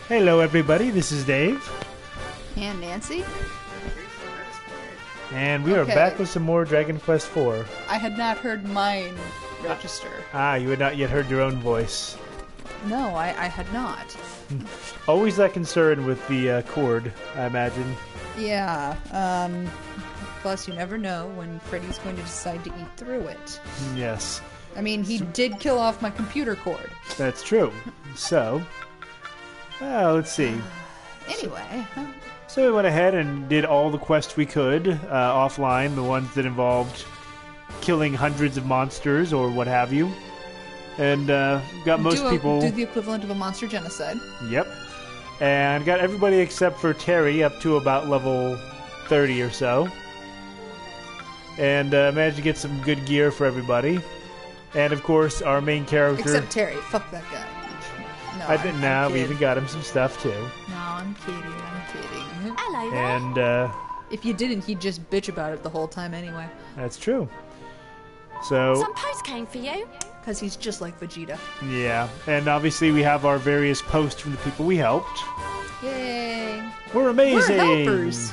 Hello, everybody. This is Dave. And Nancy? And we are back with some more Dragon Quest IV. I had not heard mine register. You had not yet heard your own voice. No, I had not. Always that concern with the cord, I imagine. Yeah, plus you never know when Freddy's going to decide to eat through it. Yes. I mean, he did kill off my computer cord. That's true. So, let's see. Anyway. So we went ahead and did all the quests we could offline, the ones that involved killing hundreds of monsters or what have you. And got most people... Do the equivalent of a monster genocide. Yep. And got everybody except for Terry up to about level 30 or so. And managed to get some good gear for everybody. And of course, our main character... Except Terry. Fuck that guy. No, I didn't know. We even got him some stuff, too. No, I'm kidding. Hello there. And, if you didn't, he'd just bitch about it the whole time anyway. That's true. So... Some post came for you. Because he's just like Vegeta. Yeah. And obviously we have our various posts from the people we helped. Yay. We're amazing! We're helpers!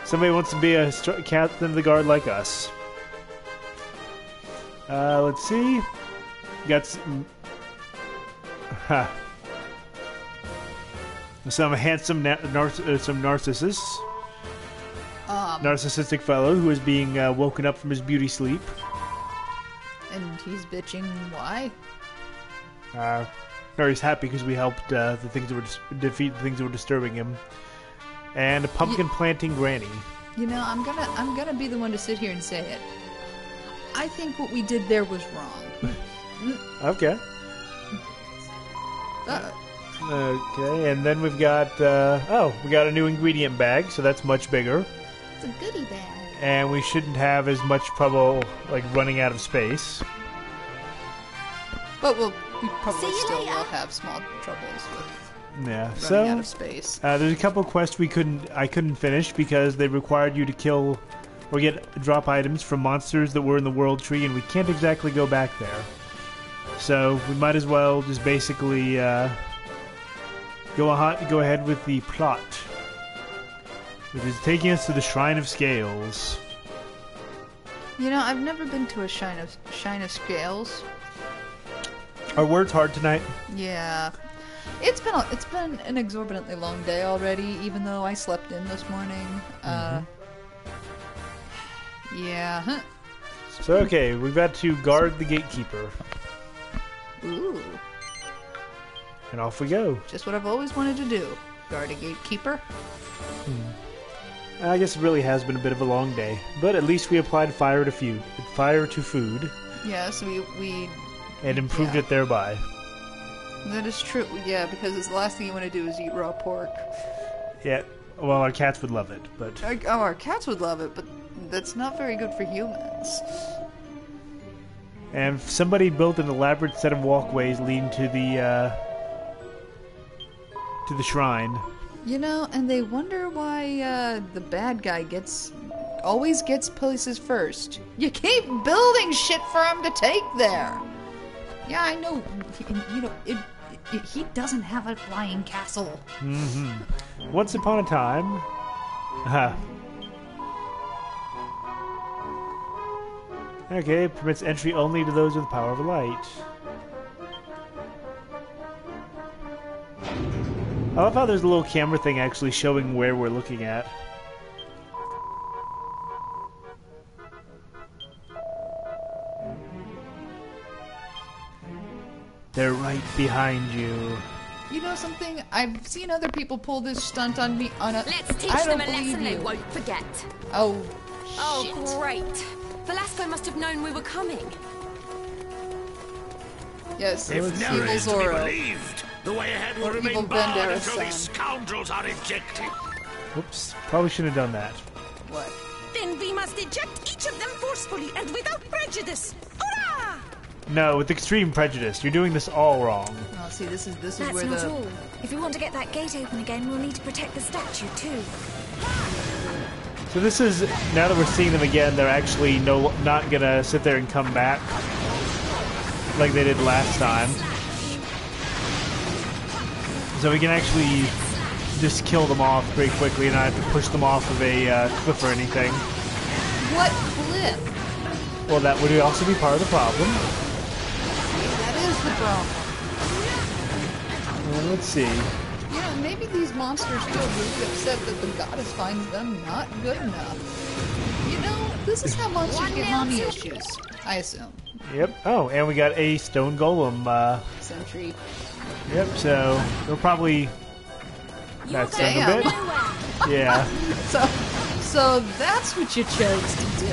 Somebody wants to be a captain of the guard like us. Let's see. Got some... some handsome some narcissists. Narcissistic fellow who is being woken up from his beauty sleep. And he's bitching why? Or he's happy because we helped the things that were defeat the things that were disturbing him. And a pumpkin planting granny. You know, I'm gonna be the one to sit here and say it. I think what we did there was wrong. Okay. Okay, and then we've got we got a new ingredient bag, so that's much bigger. It's a goodie bag. And we shouldn't have as much trouble like running out of space. But we probably still will have small troubles with running out of space. There's a couple of quests I couldn't finish because they required you to kill or drop items from monsters that were in the world tree, and we can't exactly go back there. So we might as well just basically go ahead with the plot, which is taking us to the Shrine of Scales. You know, I've never been to a Shrine of Scales. Are words hard tonight? Yeah, it's been an exorbitantly long day already. Even though I slept in this morning. Yeah. So okay, we've got to guard the gatekeeper. Ooh. And off we go. Just what I've always wanted to do. Guard a gatekeeper. I guess it really has been a bit of a long day, but at least we applied fire to food. Yes, we and improved it thereby. That is true. Yeah, because the last thing you want to do is eat raw pork. Yeah. Well, our cats would love it, but our cats would love it, but that's not very good for humans. And somebody built an elaborate set of walkways leading to the shrine. You know, and they wonder why the bad guy always gets places first. You keep building shit for him to take there. Yeah, I know. You know, he doesn't have a flying castle. Once upon a time. Okay, permits entry only to those with the power of light. I love how there's a little camera thing actually showing where we're looking at. They're right behind you. You know something? I've seen other people pull this stunt on me on a... Let's teach them a lesson they won't forget. Oh, Oh, great. Velasco must have known we were coming. Yes, If evil now is to be Zorro. believed, the way ahead will Or remain evil barred Bandera's until these son. scoundrels are ejected. Oops, probably shouldn't have done that. What? Then we must eject each of them forcefully and without prejudice. Hurrah! No, with extreme prejudice. You're doing this all wrong. Oh, see, this is That's where not the... all. If we want to get that gate open again, we'll need to protect the statue too. So this is, now that we're seeing them again, they're actually not gonna sit there and come back like they did last time. So we can actually just kill them off pretty quickly and not have to push them off of a cliff or anything. What cliff? Well, that would also be part of the problem. That is the problem. Let's see. You know, maybe these monsters feel really upset that the goddess finds them not good enough. You know, this is how monsters get mommy issues, I assume. Yep. Oh, and we got a stone golem. Sentry. Yep, so we'll probably... That son of a Damn. bitch. Yeah. So that's what you chose to do.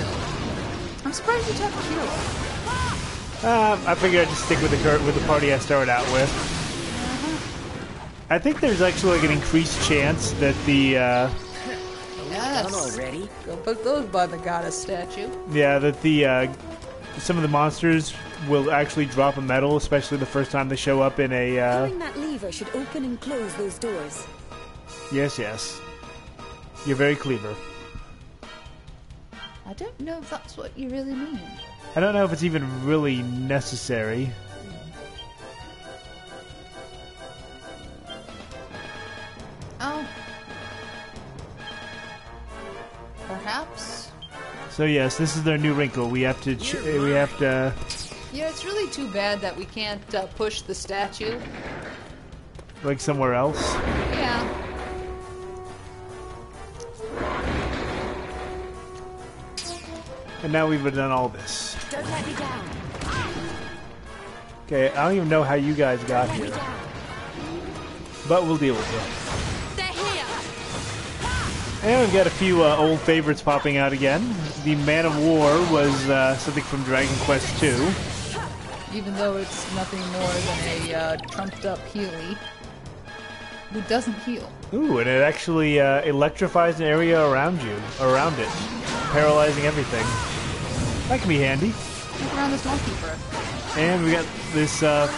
I'm surprised you took Kira. I figured I'd just stick with the party I started out with. I think there's actually like an increased chance that the Yes. already? Go put those by the goddess statue. that the some of the monsters will actually drop a medal, especially the first time they show up in a Pulling that lever should open and close those doors. Yes. You're very clever. I don't know if that's what you really mean. I don't know if it's even really necessary. Oh. Perhaps. So yes, this is their new wrinkle. We have to Yeah, it's really too bad that we can't push the statue. like somewhere else. Yeah. And now we've done all this. Don't let me down. Okay, I don't even know how you guys got Let me here, down. but we'll deal with it. They're here! And we've got a few old favorites popping out again. The Man of War was something from Dragon Quest II. Even though it's nothing more than a trumped-up Healy who doesn't heal. Ooh, and it actually electrifies an area around it, paralyzing everything. That can be handy. Look around this monkey for And we got this, because,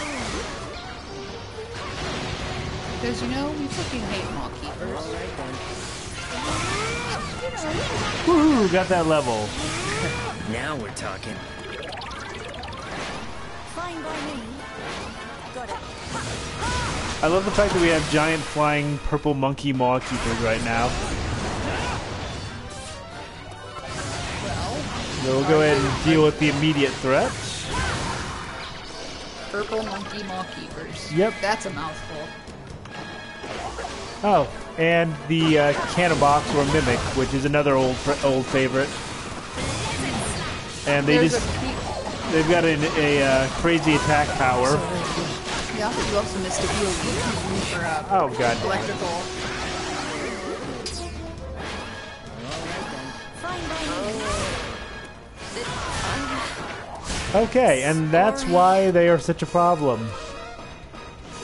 you know, we fucking hate mock keepers. woohoo, got that level. Now we're talking. Fine by me. Got it. I love the fact that we have giant flying purple monkey maw keepers right now. Well, So we'll go ahead and deal with the immediate threat. purple monkey maw keepers. Yep. That's a mouthful. Oh, and the Canabox or Mimic, which is another old favorite. And There's they've got a crazy attack power. Yeah, but you also missed a heal for Oh god. electrical. Fine by me. Okay, and that's why they are such a problem.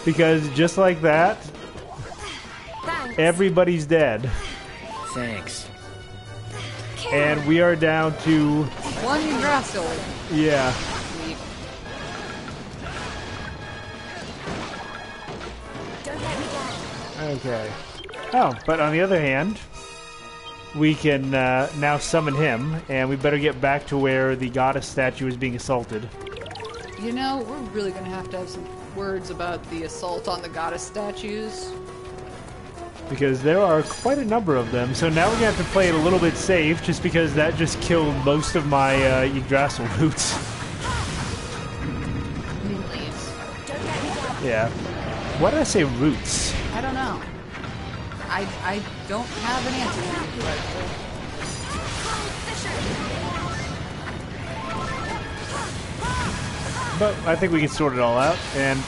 Because just like that, Thanks. everybody's dead. Thanks. And we are down to... One Yggdrasil. yeah. Don't let me down. Okay. Oh, but on the other hand, we can now summon him, and we better get back to where the goddess statue is being assaulted. You know, we're really gonna have some words about the assault on the goddess statues. Because there are quite a number of them, so now we're going to have to play it a little bit safe, just because that just killed most of my Yggdrasil roots. I mean, leaves. Don't let me down. Yeah. Why did I say roots? I don't know. I don't have an answer for you, But I think we can sort it all out, and...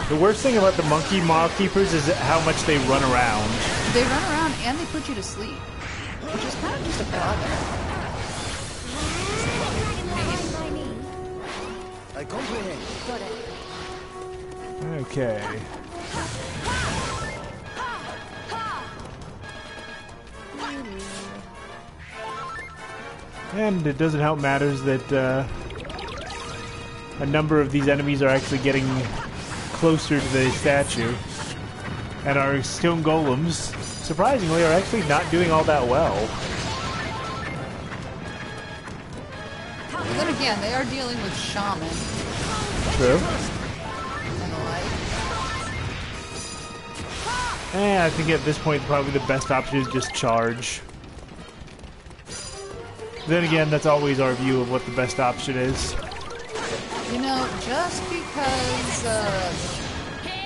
the worst thing about the monkey maw keepers is how much they run around. They run around and they put you to sleep, which is kind of just a bother. Fine by me. I comprehend. Got it. Okay. And it doesn't help matters that a number of these enemies are actually getting closer to the statue. And our stone golems, surprisingly, are actually not doing all that well. But then again, they are dealing with shaman True. and the like. I think at this point probably the best option is just charge. Then again, that's always our view of what the best option is. You know, just because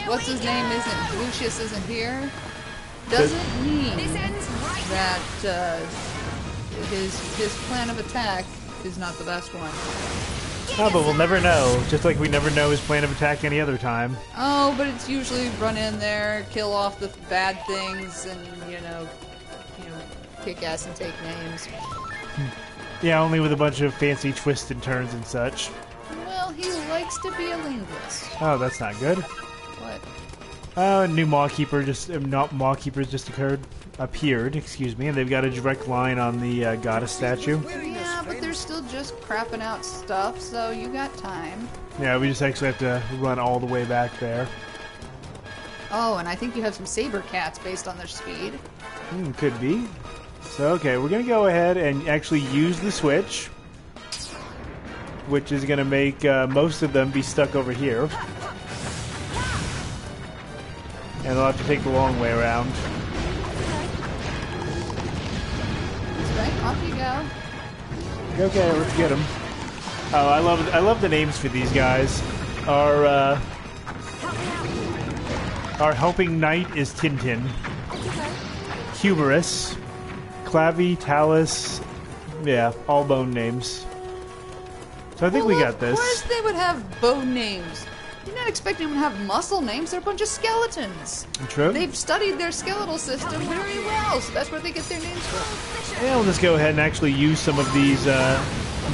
what's his name isn't Lucius isn't here, doesn't mean that his plan of attack is not the best one. Oh, but we'll never know. Just like we never know his plan of attack any other time. Oh, but it's usually run in there, kill off the bad things, and kick ass and take names. Yeah, only with a bunch of fancy twists and turns and such. Well, he likes to be a linguist. Oh, that's not good. What? A new Mawkeeper not Mawkeepers just appeared, excuse me, and they've got a direct line on the goddess statue. Yeah, but they're still just crapping out stuff, so you got time. Yeah, we just actually have to run all the way back there. Oh, and I think you have some saber cats based on their speed. Could be. So, okay, we're going to go ahead and actually use the switch, which is going to make most of them be stuck over here. And they'll have to take the long way around. That's right, off you go. Okay, let's get them. Oh, I love the names for these guys. Our helping knight is Tintin. Humorous. Clavy, Talus. Yeah, all bone names. So I think we got this. Of course they would have bone names. You're not expecting them to have muscle names. They're a bunch of skeletons. True. They've studied their skeletal system very well, so that's where they get their names from. Yeah, we'll just go ahead and actually use some of these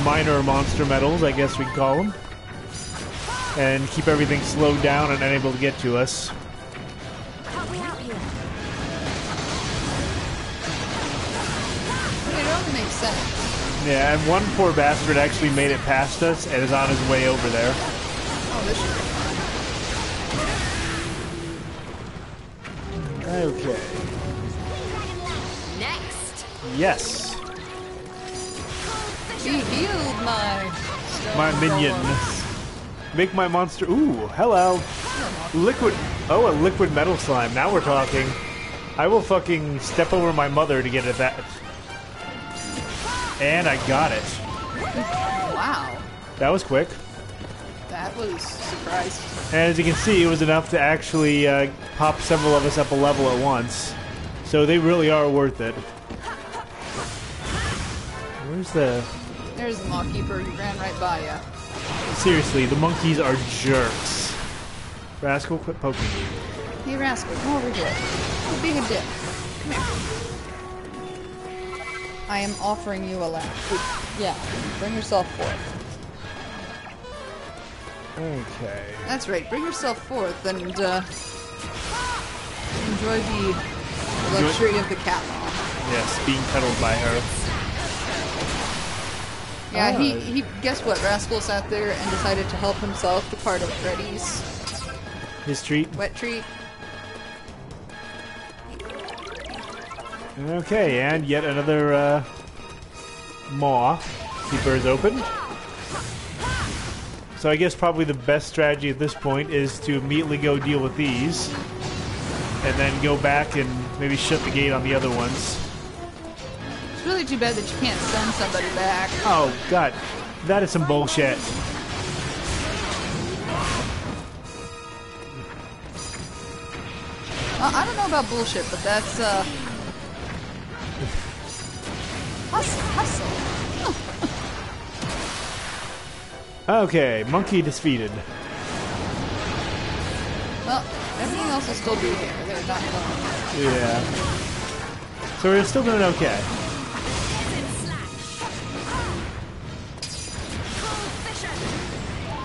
minor monster medals, I guess we could call them. And keep everything slowed down and unable to get to us. It only makes sense. Yeah, and one poor bastard actually made it past us and is on his way over there. Oh, this should be fun. Okay. Next. Yes. He healed My minion. Make my monster... Ooh, hello. Liquid... Oh, a liquid metal slime. Now we're talking. I will fucking step over my mother to get at that. And I got it. Wow. That was quick. That was surprising. And as you can see, it was enough to actually pop several of us up a level at once. So they really are worth it. Where's the... There's the Mawkeeper. He ran right by you. Seriously, the monkeys are jerks. Rascal, quit poking me. Hey, Rascal, come over here. Quit being a dick. Come here. I am offering you a laugh. Yeah, bring yourself forth. Okay. That's right, bring yourself forth and enjoy the luxury of the cat mom. Yes, being cuddled by her. Yeah, he guess what? Rascal sat there and decided to help himself to part of Freddy's His treat. wet treat. Okay, and yet another maw. Keeper is open. So I guess probably the best strategy at this point is to immediately go deal with these. And then go back and maybe shut the gate on the other ones. It's really too bad that you can't send somebody back. Oh, God. That is some bullshit. I don't know about bullshit, but that's, hustle. Okay, monkey defeated. Well, everything else will still be here. They're not going. Yeah. So we're still doing okay.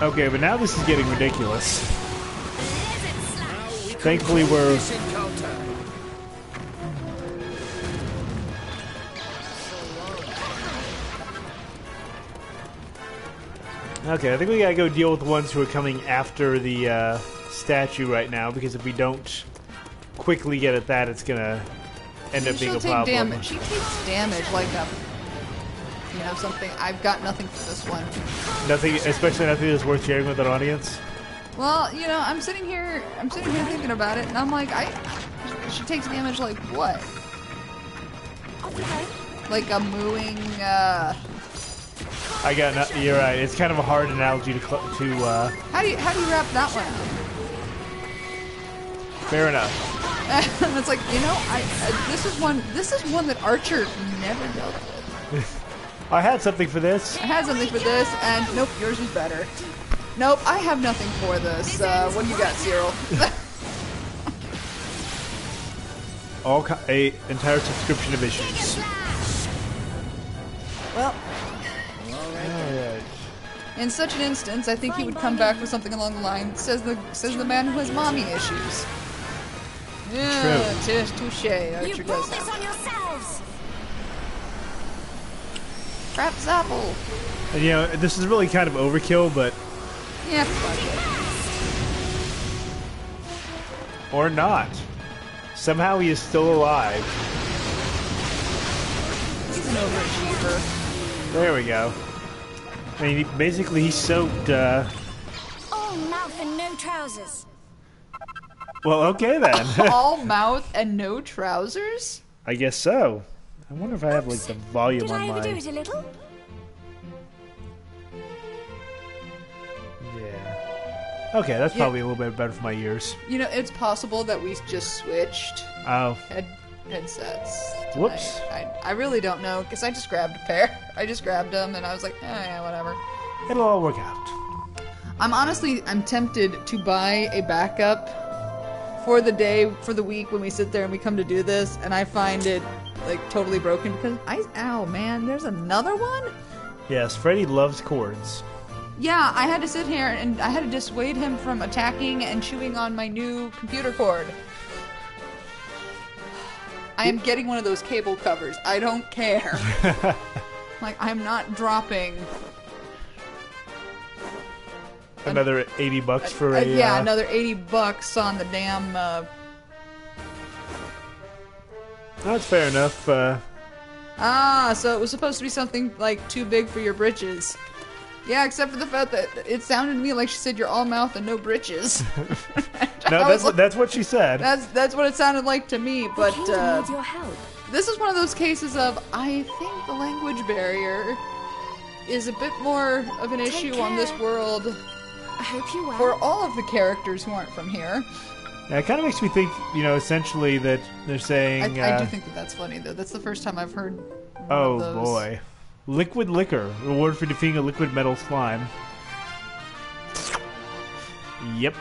Okay, but now this is getting ridiculous. Thankfully we're... Okay, I think we gotta go deal with the ones who are coming after the statue right now, because if we don't quickly get at that, it's gonna end up being a problem. Damage. She takes damage like a, something. I've got nothing for this one. Nothing, especially nothing that's worth sharing with an audience. Well, I'm sitting here thinking about it, and I'm like, She takes damage like what? Okay. Like a mooing, I got no, you're right. It's kind of a hard analogy to How do you wrap that one fair enough. out? It's like, you know, this is one that Archer never dealt with. I had something for this. I had something for this, and nope, yours is better. Nope, I have nothing for this. What do you got, Cyril? A entire subscription of issues. Well, Alright. in such an instance, I think he would come back with something along the line, says the man who has mommy issues. Yeah, touche. Archer You does brought that. this on yourselves. Crap Zapple. And you know, this is really kind of overkill, but Yeah, fuck it. or not. Somehow he is still alive. He's an overachiever. There we go. I mean, basically he soaked, All mouth and no trousers. well, okay then. All mouth and no trousers? I guess so. I wonder if I have, like, the volume Did on I my... overdo it a little? Yeah. Okay, that's probably a little bit better for my ears. You know, it's possible that we just switched Oh. headsets tonight. Whoops. I really don't know, because I just grabbed a pair. I just grabbed them, and I was like, yeah, whatever. It'll all work out. I'm tempted to buy a backup for the day, for the week when we sit there and we come to do this, and I find it, like, totally broken, because ow, man, there's another one? Yes, Freddy loves cords. Yeah, I had to sit here and I had to dissuade him from attacking and chewing on my new computer cord. I am getting one of those cable covers. I don't care. Like, I'm not dropping... Another 80 bucks for a... yeah, another 80 bucks on the damn... That's fair enough. So it was supposed to be something, like, too big for your britches. Yeah, except for the fact that it sounded to me like she said you're all mouth and no britches. No, that's what she said. That's what it sounded like to me, but The kingdom needs your help. this is one of those cases of I think the language barrier is a bit more of an issue on this care. world I hope you will. for all of the characters who aren't from here. Yeah, it kind of makes me think, you know, essentially that they're saying... I do think that that's funny, though. That's the first time I've heard one Oh, of those. boy. Liquid Liquor. Reward for defeating a liquid metal slime. Yep.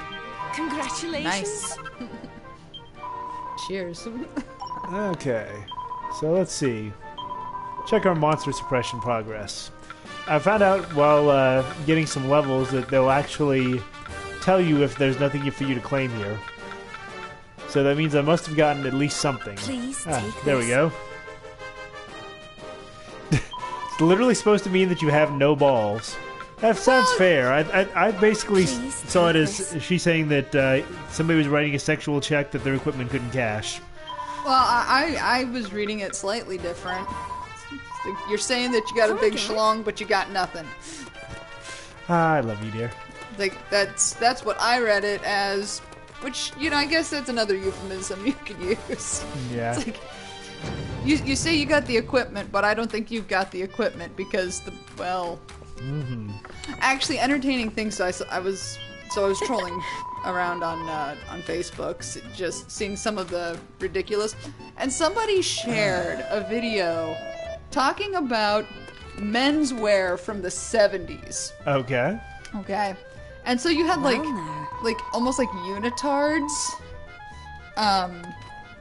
Congratulations. Nice. Cheers. Okay. So let's see. Check our monster suppression progress. I found out while getting some levels that they'll actually tell you if there's nothing for you to claim here. So that means I must have gotten at least something. Please take There this. we go. It's literally supposed to mean that you have no balls. That sounds fair. I basically Please saw it take as this. she's saying that somebody was writing a sexual check that their equipment couldn't cash. Well, I was reading it slightly different. It's like you're saying that you got a big Okay. schlong, but you got nothing. I love you, dear. Like that's what I read it as, which, you know, I guess that's another euphemism you could use. Yeah. It's like you say you got the equipment, but I don't think you've got the equipment because actually entertaining things. So I was trolling around on Facebook, just seeing some of the ridiculous, and somebody shared a video talking about menswear from the 70s. Okay. Okay. And so you had Well, now. like almost like unitards.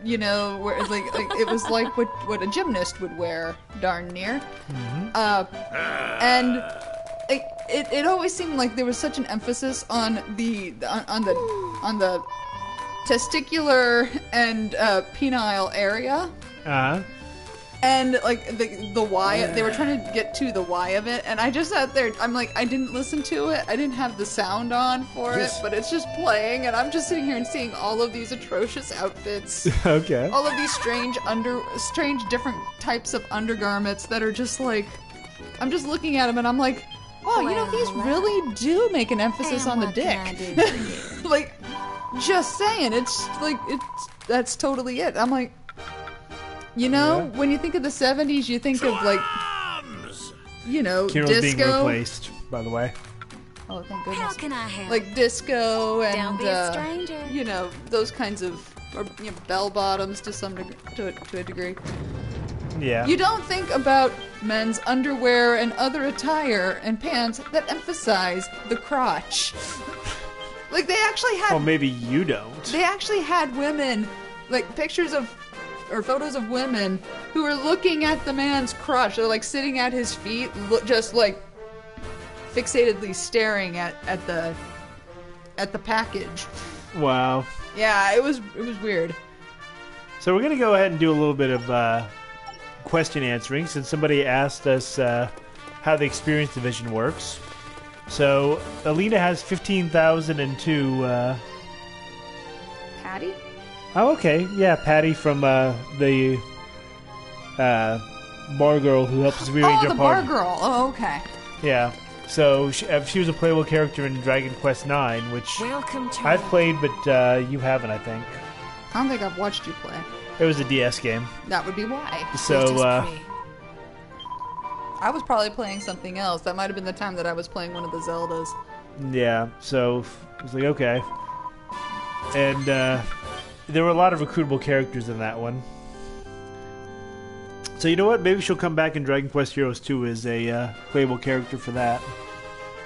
You know, where like it was like what a gymnast would wear, darn near. And it always seemed like there was such an emphasis on the testicular and penile area. Uh-huh. And like the why, they were trying to get to the why of it, and I just sat there. I'm like, I didn't listen to it. I didn't have the sound on for it, but it's just playing, and I'm just sitting here and seeing all of these atrocious outfits, Okay. all of these strange different types of undergarments that are just like, I'm just looking at them, and I'm like, oh, you know, these really do make an emphasis on the dick. Like, just saying, it's like that's totally it. I'm like, you know, when you think of the 70s, you think of like, you know, Kiro's being disco. replaced, by the way. Oh, thank How goodness. can I help? Like disco and Don't be a stranger. you know, those kinds of, or you know, bell bottoms to some to a degree. Yeah. You don't think about men's underwear and other attire and pants that emphasize the crotch. Like they actually had. Well, maybe you don't. They actually had women, like pictures of, or photos of women who were looking at the man's crotch. They're like sitting at his feet, just like fixatedly staring at the package. Wow. Yeah, it was weird. So we're gonna go ahead and do a little bit of question answering, since somebody asked us how the experience division works. So Alina has 15,002. Patty? Oh, okay. Yeah, Patty from the bar girl who helps us rearrange Oh, our the bar party. girl. Oh, okay. Yeah. So she was a playable character in Dragon Quest IX, which Welcome to I've played, but you haven't, I think. I don't think I've watched you play. It was a DS game. That would be why. So, I was probably playing something else. That might have been the time that I was playing one of the Zeldas. yeah, so I was like, okay. And there were a lot of recruitable characters in that one. So you know what? Maybe she'll come back in Dragon Quest Heroes 2 as a playable character for that.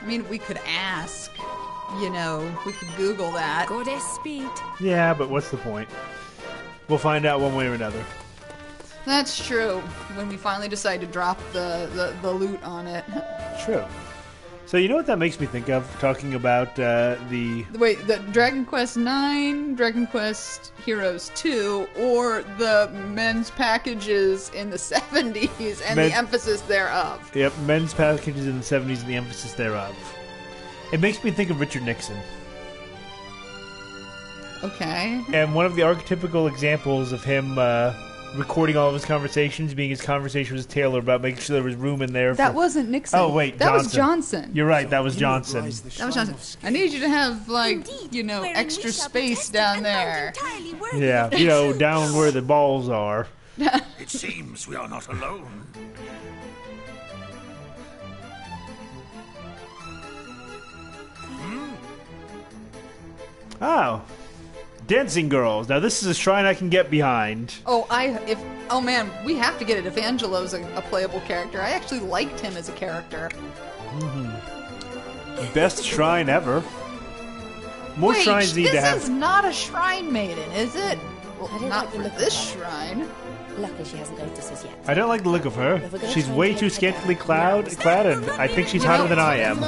I mean, we could ask. You know, we could Google that. Goddess speed. Yeah, but what's the point? We'll find out one way or another. That's true. When we finally decide to drop the loot on it. True. So you know what that makes me think of? Talking about the... Wait, the Dragon Quest IX, Dragon Quest Heroes 2, or the men's packages in the 70s and the emphasis thereof. Yep, men's packages in the 70s and the emphasis thereof. It makes me think of Richard Nixon. Okay. And one of the archetypical examples of him recording all of his conversations being his conversation with Taylor about making sure there was room in there. That wasn't Nixon. Oh, wait, that Johnson. was Johnson. You're right, that was Johnson. That was Johnson. I need you to have, like, Indeed, you know, wherein extra we shall be space tested down and there. found entirely worthy Yeah, of you know, pursuits. down where the balls are. It seems we are not alone. Oh. Dancing girls. Now this is a shrine I can get behind. Oh, oh man, we have to get it if Angelo's a playable character. I actually liked him as a character. Best shrine ever. More Wait, shrines need to this have... is not a shrine maiden, is it? Well, I don't not like the for look of this her. shrine. Luckily she hasn't noticed us yet. I don't like the look of her. If we're gonna She's try way and too take her scantily down, clad, and I think she's hotter than I am.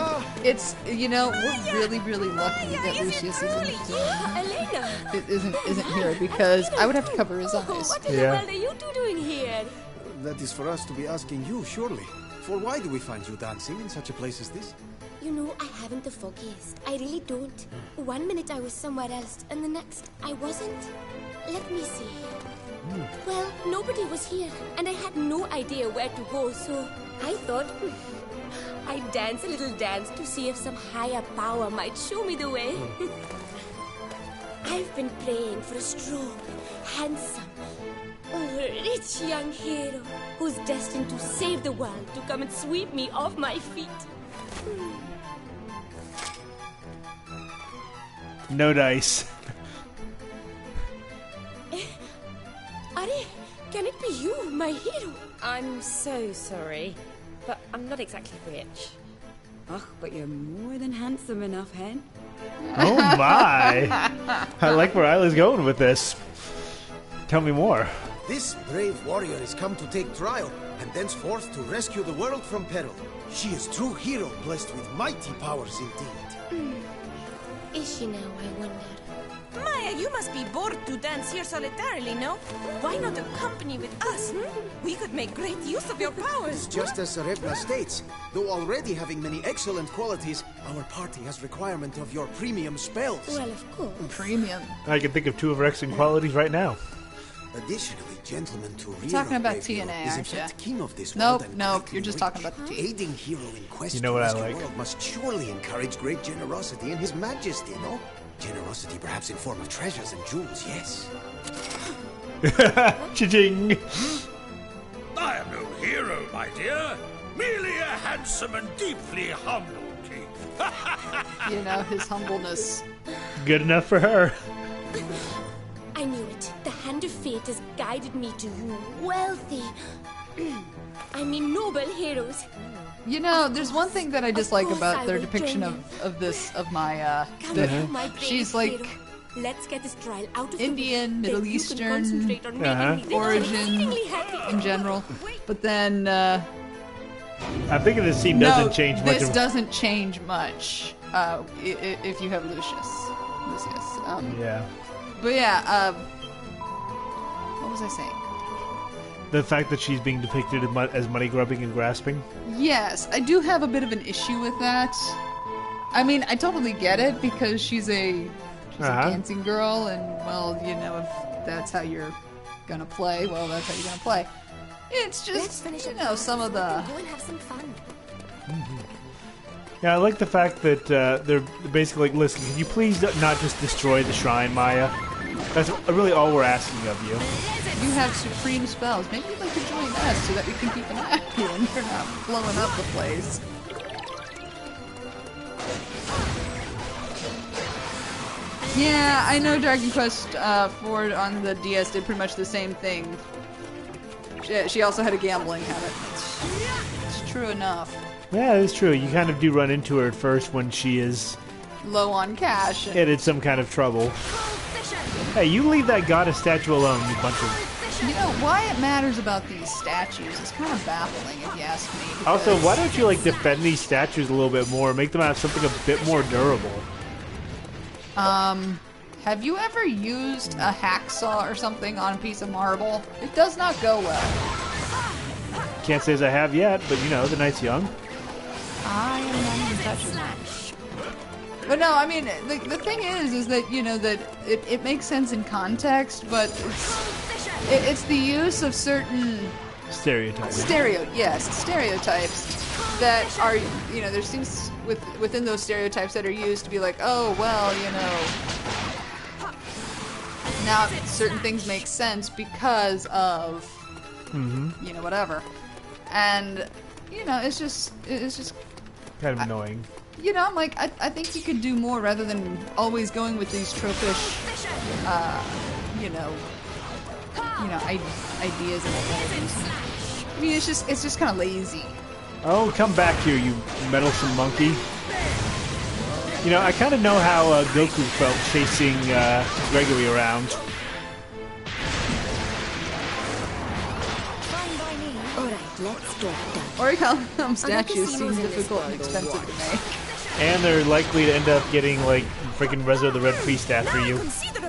It's, you know, we're really, really lucky that Lucius Elena, isn't here because I would have to cover his eyes. what in Yeah. the world are you two doing here? That is for us to be asking you, surely. For why do we find you dancing in such a place as this? You know, I haven't the foggiest. I really don't. One minute I was somewhere else, and the next I wasn't. Let me see. Well, nobody was here, and I had no idea where to go, so I thought I'd dance a little dance to see if some higher power might show me the way. I've been praying for a strong, handsome, rich young hero who's destined to save the world to come and sweep me off my feet. No dice. Are, can it be you, my hero? I'm so sorry, but I'm not exactly rich. Ugh, but you're more than handsome enough, hen. Oh my! I like where Isla's going with this. Tell me more. This brave warrior is come to take trial, and thenceforth to rescue the world from peril. She is true hero, blessed with mighty powers indeed. Is she now, I wonder? Maya, you must be bored to dance here solitarily, no? Why not accompany with us? We could make great use of your powers. Just as Serevna states, though already having many excellent qualities, our party has requirement of your premium spells. Well, of course. Premium. I can think of two of her excellent qualities right now. Additionally, gentleman to rear talking a about brave hero TNA, is in aren't ya? fact king of this Nope, world and nope, greatly you're just rich. talking about the tea. Aiding hero in quest You know to what I rescue like. world must surely encourage great generosity in his majesty, no? Generosity perhaps in form of treasures and jewels, yes. Cha-ching! I am no hero, my dear. Merely a handsome and deeply humble king. You know, his humbleness. Good enough for her. I knew it. The hand of fate has guided me to you wealthy, noble heroes. You know, there's one thing that I dislike course about I their will depiction join of Maya. Come That here, my brave she's like hero. Let's get this trial out of Indian, the way. Middle Then you can Eastern, concentrate on making me origin exceedingly happy. in general. But then, I'm thinking this scene no, doesn't change much. this doesn't change much if you have Lucius. Yeah. But yeah, what was I saying? The fact that she's being depicted as money grubbing and grasping. Yes, I do have a bit of an issue with that. I mean, I totally get it because she's a dancing girl, and well, you know, if that's how you're gonna play, well, that's how you're gonna play. It's just, you know, some of the. Go and have some fun. Yeah, I like the fact that they're basically like, listen, can you please not just destroy the shrine, Maya? That's really all we're asking of you. You have supreme spells. Maybe you'd like to join us so that we can keep an eye on you and you're not blowing up the place. Yeah, I know Dragon Quest IV on the DS did pretty much the same thing. She also had a gambling habit. It's true enough. Yeah, it's true. You kind of do run into her at first when she is Low on cash. in some kind of trouble. Hey, you leave that goddess statue alone, you bunch of... You know, why it matters about these statues is kind of baffling if you ask me. Also, why don't you, like, defend these statues a little bit more? Make them have something a bit more durable. Have you ever used a hacksaw or something on a piece of marble? It does not go well. Can't say as I have yet, but, you know, the night's young. I am not even touching that. But no, I mean, the thing is that, you know, that it makes sense in context, but it's the use of certain Stereotypes. Stereotypes that are, you know, there's things within those stereotypes that are used to be like, oh, well, you know, now certain things make sense because of, you know, whatever. And, you know, it's just Kind of annoying. You know, I'm like, I think you could do more rather than always going with these tropish, you know, ideas and abilities. I mean, it's just kind of lazy. Oh, come back here, you meddlesome monkey. You know, I kind of know how Goku felt chasing Gregory around. Let's get done. Orichalcum statues seem difficult and expensive to make. And they're likely to end up getting, like, freaking Rezo the Red Priest after you.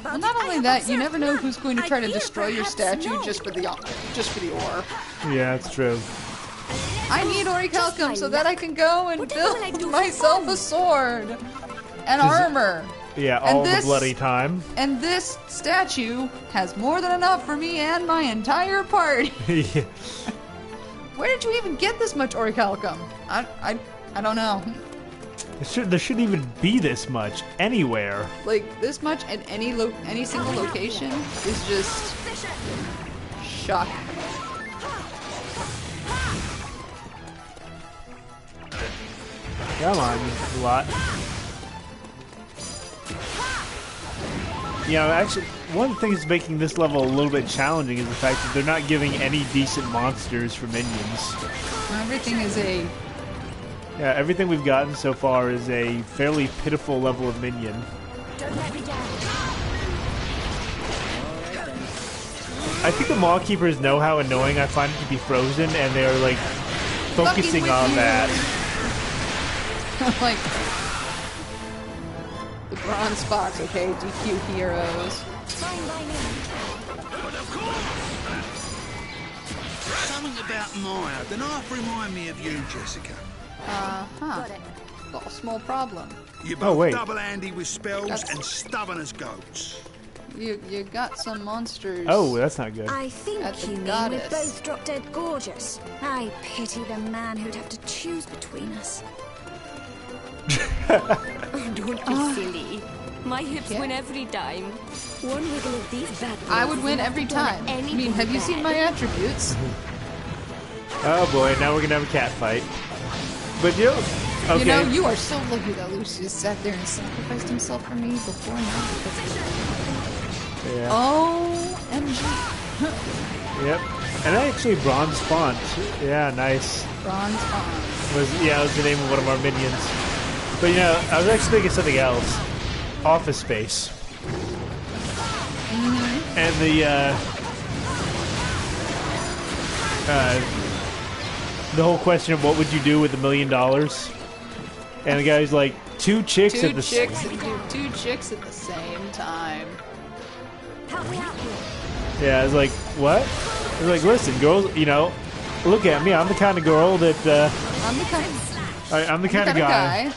Well, not only that, you never know who's going to try to destroy your statue just for the ore. Yeah, that's true. I need Orichalcum so that I can go and build myself a sword and armor. Yeah, all the bloody time. And this statue has more than enough for me and my entire party. Yeah. Where did you even get this much Orichalcum? I don't know. There shouldn't even be this much anywhere. Like, this much at any single location is just shocking. Come on, you lot. You know, actually, one of the things making this level a little bit challenging is the fact that they're not giving any decent monsters for minions. Everything is a... Yeah, everything we've gotten so far is a fairly pitiful level of minion. Don't let me down. I think the Maw Keepers know how annoying I find it to be frozen, and they're, like, focusing on that. Like... The bronze fox, okay? DQ heroes. Fine by me. Something about Maya. Did not remind me of you, Jessica? Got a small problem. You're both wait. double-handy with spells That's- and stubborn as goats. You got some monsters. Oh, that's not good. I think At the you mean goddess. we're both drop dead gorgeous. I pity the man who'd have to choose between us. Don't be silly. My hips win every time. One wiggle of these bad boys. I would win every time. I mean, have you seen my attributes? Oh boy, now we're gonna have a cat fight. But you, okay. You know, you are so lucky that Lucius sat there and sacrificed himself for me before now. Yeah. OMG. Yep. And actually bronze font. Yeah, nice. Bronze font. Was the name of one of our minions. But you know, I was actually thinking something else. Office Space. Mm-hmm. And the whole question of what would you do with $1 million? And the guy's like, two chicks at the two chicks at the same time. Help me out here. Yeah, I was like, what? I was like, listen, girls, you know, look at me. I'm the kind of girl that I'm the kind of guy.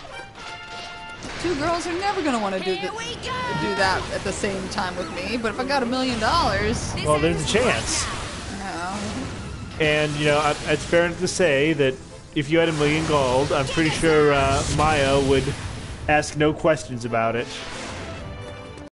Two girls are never gonna want to do that at the same time with me. But if I got $1 million, well, there's a chance. No. And you know, it's fair enough to say that if you had $1 million gold, I'm pretty sure Maya would ask no questions about it.